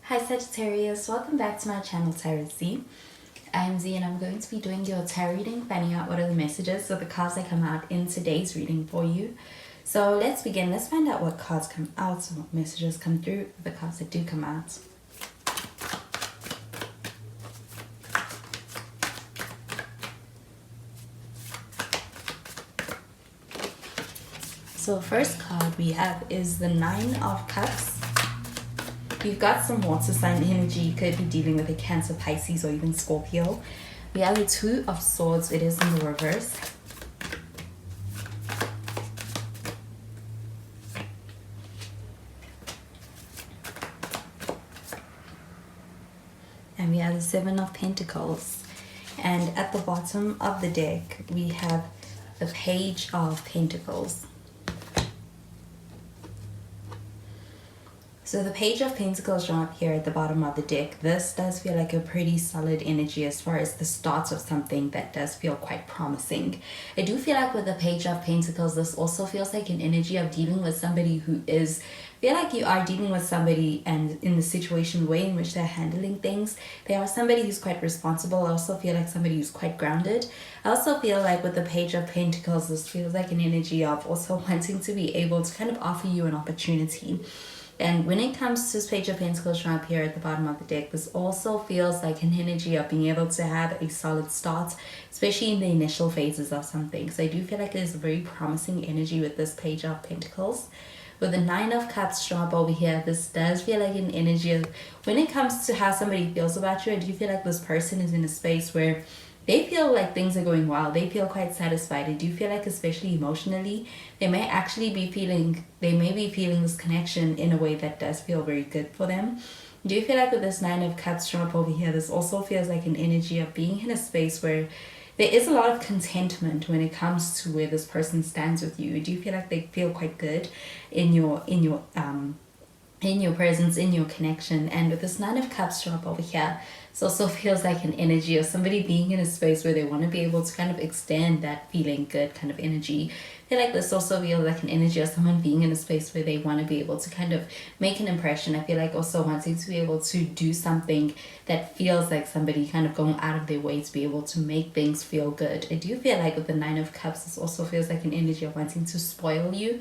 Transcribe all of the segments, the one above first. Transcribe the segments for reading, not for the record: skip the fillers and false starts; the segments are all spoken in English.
Hi Sagittarius, welcome back to my channel Tarot Z. I'm Z and I'm going to be doing your tarot reading, finding out what are the messages of the cards that come out in today's reading for you. So let's begin. Let's find out what cards come out and what messages come through for the cards that do come out. So the first card we have is the Nine of Cups. We've got some water sign energy. You could be dealing with a Cancer, Pisces, or even Scorpio. We have the Two of Swords. It is in the reverse. And we have the Seven of Pentacles. And at the bottom of the deck, we have the Page of Pentacles. So the Page of Pentacles shown up here at the bottom of the deck. This does feel like a pretty solid energy as far as the start of something that does feel quite promising. I do feel like with the Page of Pentacles, this also feels like an energy of dealing with somebody who is, feel like you are dealing with somebody and in the situation, way in which they're handling things. They are somebody who's quite responsible. I also feel like somebody who's quite grounded. I also feel like with the Page of Pentacles, this feels like an energy of also wanting to be able to kind of offer you an opportunity. And when it comes to this Page of Pentacles shown up here at the bottom of the deck, this also feels like an energy of being able to have a solid start, especially in the initial phases of something. So I do feel like there's a very promising energy with this Page of Pentacles. With the Nine of Cups shown up over here, this does feel like an energy of, when it comes to how somebody feels about you, I do feel like this person is in a space where they feel like things are going well. They feel quite satisfied. I do feel like, especially emotionally, they may be feeling this connection in a way that does feel very good for them. I do feel like with this Nine of Cups shown up over here, this also feels like an energy of being in a space where there is a lot of contentment when it comes to where this person stands with you. I do feel like they feel quite good in your presence, in your connection. And with this Nine of Cups shown up over here, it also feels like an energy of somebody being in a space where they want to be able to kind of extend that feeling good kind of energy. I feel like this also feels like an energy of someone being in a space where they want to be able to kind of make an impression. I feel like also wanting to be able to do something that feels like somebody kind of going out of their way to be able to make things feel good. I do feel like with the Nine of Cups, this also feels like an energy of wanting to spoil you.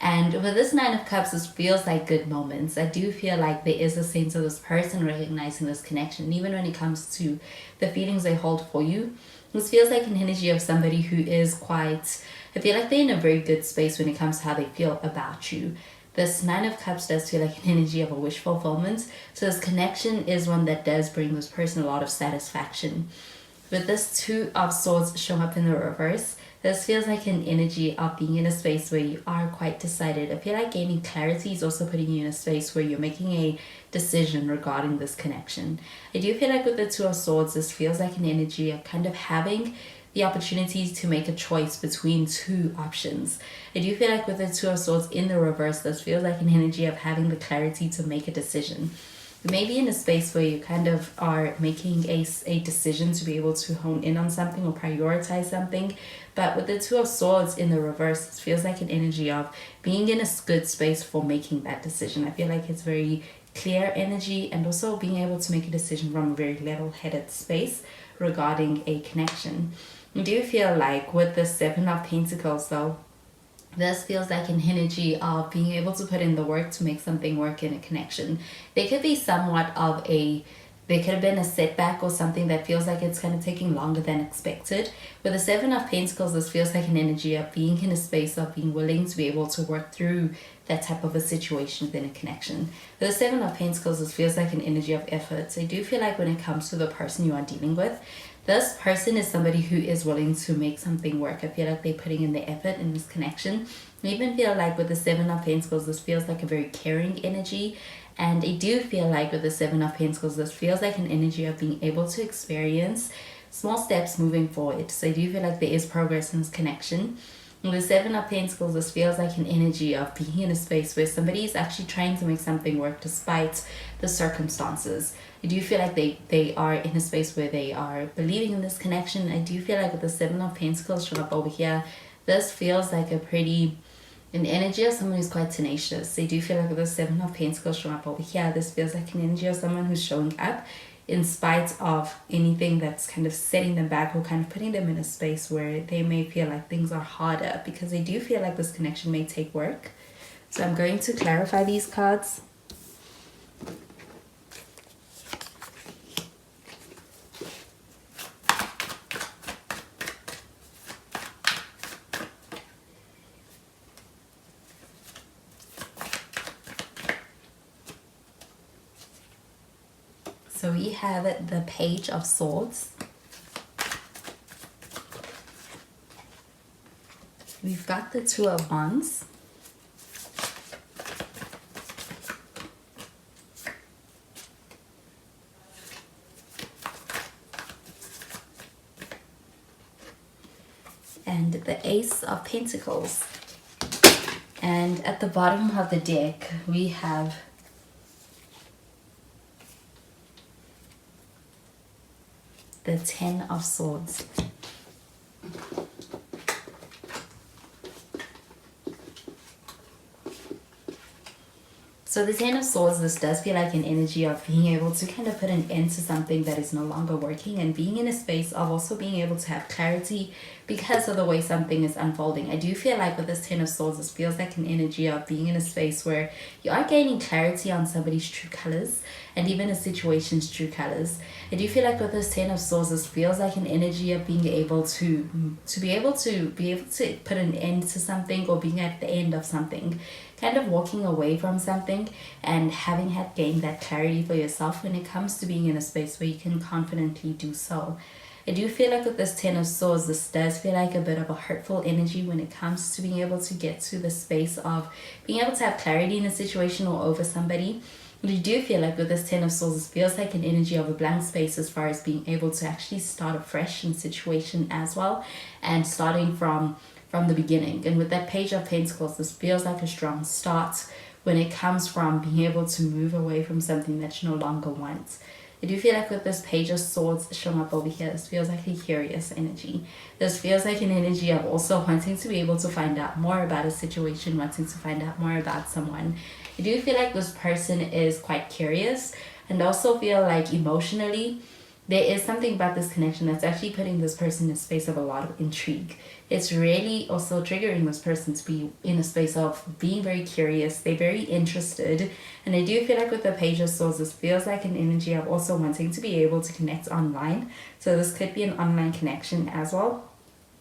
And with this Nine of Cups, this feels like good moments. I do feel like there is a sense of this person recognizing this connection, even when it comes to the feelings they hold for you. This feels like an energy of somebody who is quite, I feel like they're in a very good space when it comes to how they feel about you. This Nine of Cups does feel like an energy of a wish fulfillment. So this connection is one that does bring this person a lot of satisfaction. With this Two of Swords showing up in the reverse, this feels like an energy of being in a space where you are quite decided. I feel like gaining clarity is also putting you in a space where you're making a decision regarding this connection. I do feel like with the Two of Swords, this feels like an energy of kind of having the opportunities to make a choice between two options. I do feel like with the Two of Swords in the reverse, this feels like an energy of having the clarity to make a decision. You may be in a space where you kind of are making a decision to be able to hone in on something or prioritize something. But with the Two of Swords in the reverse, it feels like an energy of being in a good space for making that decision. I feel like it's very clear energy and also being able to make a decision from a very level-headed space regarding a connection. I do feel like with the Seven of Pentacles though, this feels like an energy of being able to put in the work to make something work in a connection. There could be there could have been a setback or something that feels like it's kind of taking longer than expected. With the Seven of Pentacles, this feels like an energy of being in a space of being willing to be able to work through that type of a situation within a connection. With the Seven of Pentacles, this feels like an energy of effort. So I do feel like when it comes to the person you are dealing with, this person is somebody who is willing to make something work. I feel like they're putting in the effort in this connection. I even feel like with the Seven of Pentacles, this feels like a very caring energy. And I do feel like with the Seven of Pentacles, this feels like an energy of being able to experience small steps moving forward. So I do feel like there is progress in this connection. With the Seven of Pentacles, this feels like an energy of being in a space where somebody is actually trying to make something work despite the circumstances. I do feel like they are in a space where they are believing in this connection. I do feel like with the Seven of Pentacles shown up over here, this feels like a pretty an energy of someone who's quite tenacious. They do feel like with the Seven of Pentacles showing up over here, this feels like an energy of someone who's showing up in spite of anything that's kind of setting them back or kind of putting them in a space where they may feel like things are harder, because they do feel like this connection may take work. So I'm going to clarify these cards. So we have the Page of Swords. We've got the Two of Wands. And the Ace of Pentacles. And at the bottom of the deck, we have the Ten of Swords. So the Ten of Swords, this does feel like an energy of being able to kind of put an end to something that is no longer working, and being in a space of also being able to have clarity because of the way something is unfolding. I do feel like with this Ten of Swords, this feels like an energy of being in a space where you are gaining clarity on somebody's true colors and even a situation's true colors. I do feel like with this Ten of Swords, this feels like an energy of being able to be able to put an end to something, or being at the end of something, kind of walking away from something and having had gained that clarity for yourself when it comes to being in a space where you can confidently do so. I do feel like with this Ten of Swords, this does feel like a bit of a hurtful energy when it comes to being able to get to the space of being able to have clarity in a situation or over somebody. But I do feel like with this Ten of Swords, this feels like an energy of a blank space as far as being able to actually start afresh in situation as well, and starting from the beginning. And with that Page of Pentacles, this feels like a strong start when it comes from being able to move away from something that you no longer want. I do feel like with this Page of Swords showing up over here, this feels like a curious energy. This feels like an energy of also wanting to be able to find out more about a situation, wanting to find out more about someone. I do feel like this person is quite curious, and also feel like emotionally there is something about this connection that's actually putting this person in a space of a lot of intrigue. It's really also triggering this person to be in a space of being very curious. They're very interested. And I do feel like with the Page of Swords, this feels like an energy of also wanting to be able to connect online. So this could be an online connection as well.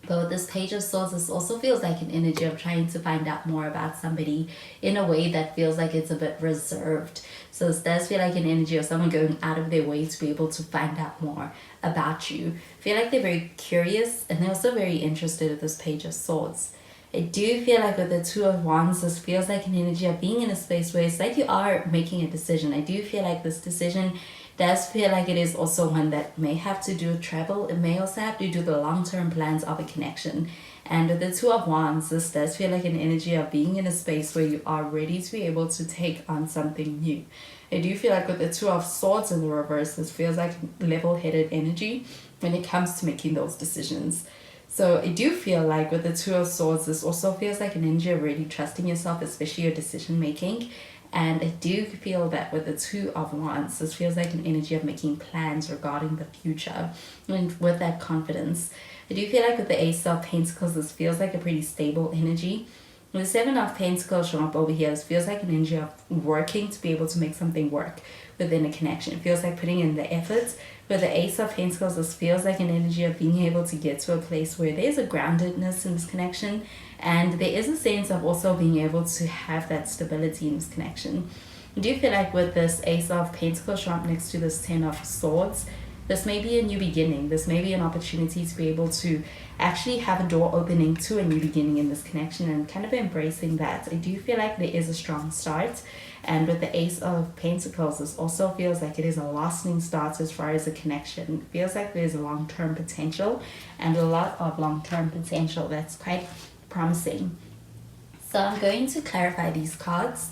But with this Page of Swords, this also feels like an energy of trying to find out more about somebody in a way that feels like it's a bit reserved. So this does feel like an energy of someone going out of their way to be able to find out more about you. I feel like they're very curious, and they're also very interested in this Page of Swords. I do feel like with the Two of Wands, this feels like an energy of being in a space where it's like you are making a decision. I do feel like this decision does feel like it is also one that may have to do with travel. It may also have to do with the long-term plans of a connection. And with the Two of Wands, this does feel like an energy of being in a space where you are ready to be able to take on something new. I do feel like with the Two of Swords in the reverse, this feels like level-headed energy when it comes to making those decisions. So I do feel like with the Two of Swords, this also feels like an energy of really trusting yourself, especially your decision making. And I do feel that with the Two of Wands, this feels like an energy of making plans regarding the future. And with that confidence, I do feel like with the Ace of Pentacles, this feels like a pretty stable energy. With the Seven of Pentacles showing up over here, this feels like an energy of working to be able to make something work within a connection. It feels like putting in the effort. With the Ace of Pentacles, this feels like an energy of being able to get to a place where there's a groundedness in this connection, and there is a sense of also being able to have that stability in this connection. I do feel like with this Ace of Pentacles showing up next to this Ten of Swords, this may be a new beginning. This may be an opportunity to be able to actually have a door opening to a new beginning in this connection, and kind of embracing that. I do feel like there is a strong start. And with the Ace of Pentacles, this also feels like it is a lasting start as far as a connection. It feels like there's a long-term potential, and a lot of long-term potential that's quite promising. So I'm going to clarify these cards.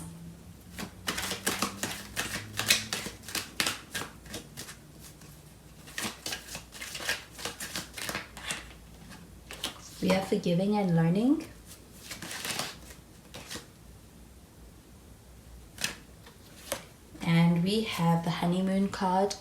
We are forgiving and learning. we have the honeymoon card.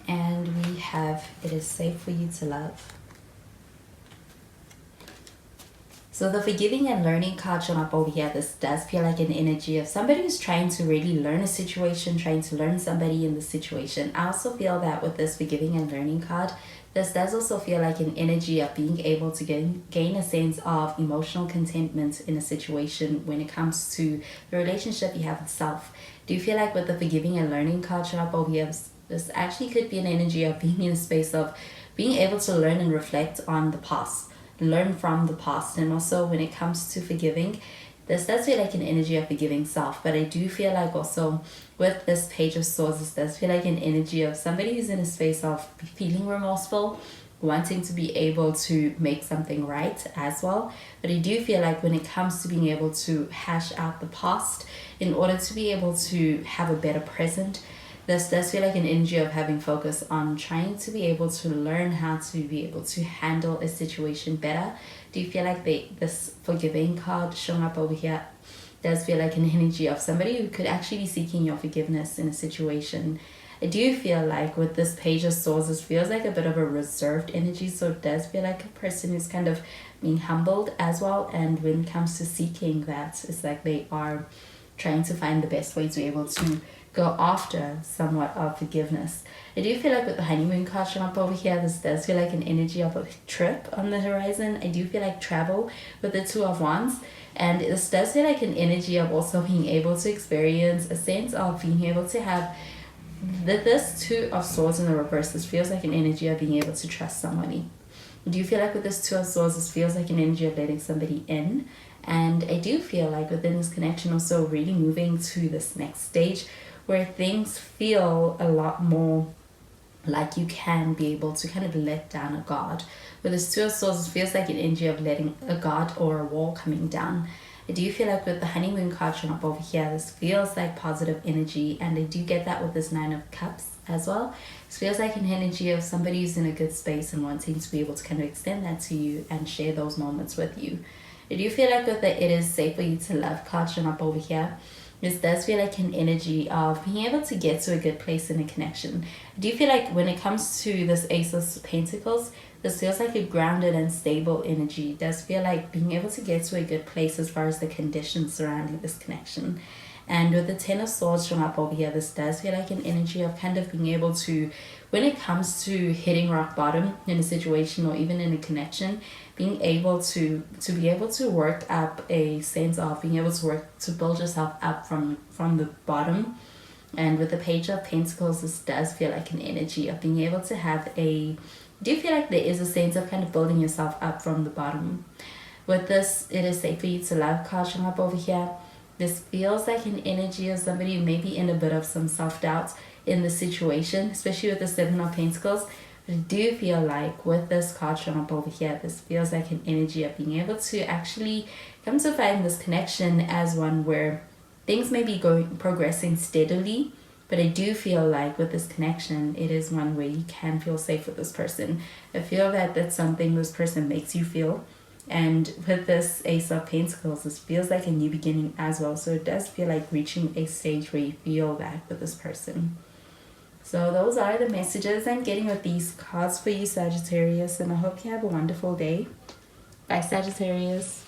And we have, it is safe for you to love. So the forgiving and learning card showing up over here, this does feel like an energy of somebody who's trying to really learn a situation, trying to learn somebody in the situation. I also feel that with this forgiving and learning card, this does also feel like an energy of being able to gain a sense of emotional contentment in a situation when it comes to the relationship you have with self. Do you feel like with the forgiving and learning card showing up over here, this actually could be an energy of being in a space of being able to learn and reflect on the past, learn from the past. And also when it comes to forgiving, this does feel like an energy of forgiving self. But I do feel like also with this Page of Swords, this does feel like an energy of somebody who's in a space of feeling remorseful, wanting to be able to make something right as well. But I do feel like when it comes to being able to hash out the past in order to be able to have a better present, this does feel like an energy of having focus on trying to be able to learn how to be able to handle a situation better. Do you feel like this forgiving card showing up over here does feel like an energy of somebody who could actually be seeking your forgiveness in a situation? I do feel like with this Page of Swords, this feels like a bit of a reserved energy. So it does feel like a person who's kind of being humbled as well. And when it comes to seeking that, it's like they are trying to find the best way to be able to go after somewhat of forgiveness. I do feel like with the honeymoon card showing up over here, this does feel like an energy of a trip on the horizon. I do feel like travel with the Two of Wands. And this does feel like an energy of also being able to experience a sense of being able to have this Two of Swords in the reverse. This feels like an energy of being able to trust somebody. Do you feel like with this Two of Swords, this feels like an energy of letting somebody in? And I do feel like within this connection also really moving to this next stage where things feel a lot more like you can be able to kind of let down a guard. With this Two of Swords, it feels like an energy of letting a guard or a wall coming down. I do feel like with the honeymoon card showing up over here, this feels like positive energy, and I do get that with this Nine of Cups as well. This feels like an energy of somebody who's in a good space and wanting to be able to kind of extend that to you and share those moments with you. I do feel like with the It Is Safe For You To Love card showing up over here, this does feel like an energy of being able to get to a good place in a connection. I do feel like when it comes to this Ace of Pentacles, this feels like a grounded and stable energy. It does feel like being able to get to a good place as far as the conditions surrounding this connection. And with the Ten of Swords showing up over here, this does feel like an energy of kind of being able to, when it comes to hitting rock bottom in a situation or even in a connection, being able to be able to work up a sense of being able to work to build yourself up from the bottom. And with the Page of Pentacles, this does feel like an energy of being able to have a, do you feel like there is a sense of kind of building yourself up from the bottom? With this It Is Safe For You To Love card showing up over here, this feels like an energy of somebody who may be in a bit of some self-doubt in the situation, especially with the Seven of Pentacles. But I do feel like with this card showing up over here, this feels like an energy of being able to actually come to find this connection as one where things may be progressing steadily. But I do feel like with this connection, it is one where you can feel safe with this person. I feel that that's something this person makes you feel. And with this Ace of Pentacles, this feels like a new beginning as well. So it does feel like reaching a stage where you feel that with this person. So those are the messages I'm getting with these cards for you, Sagittarius. And I hope you have a wonderful day. Bye, Sagittarius.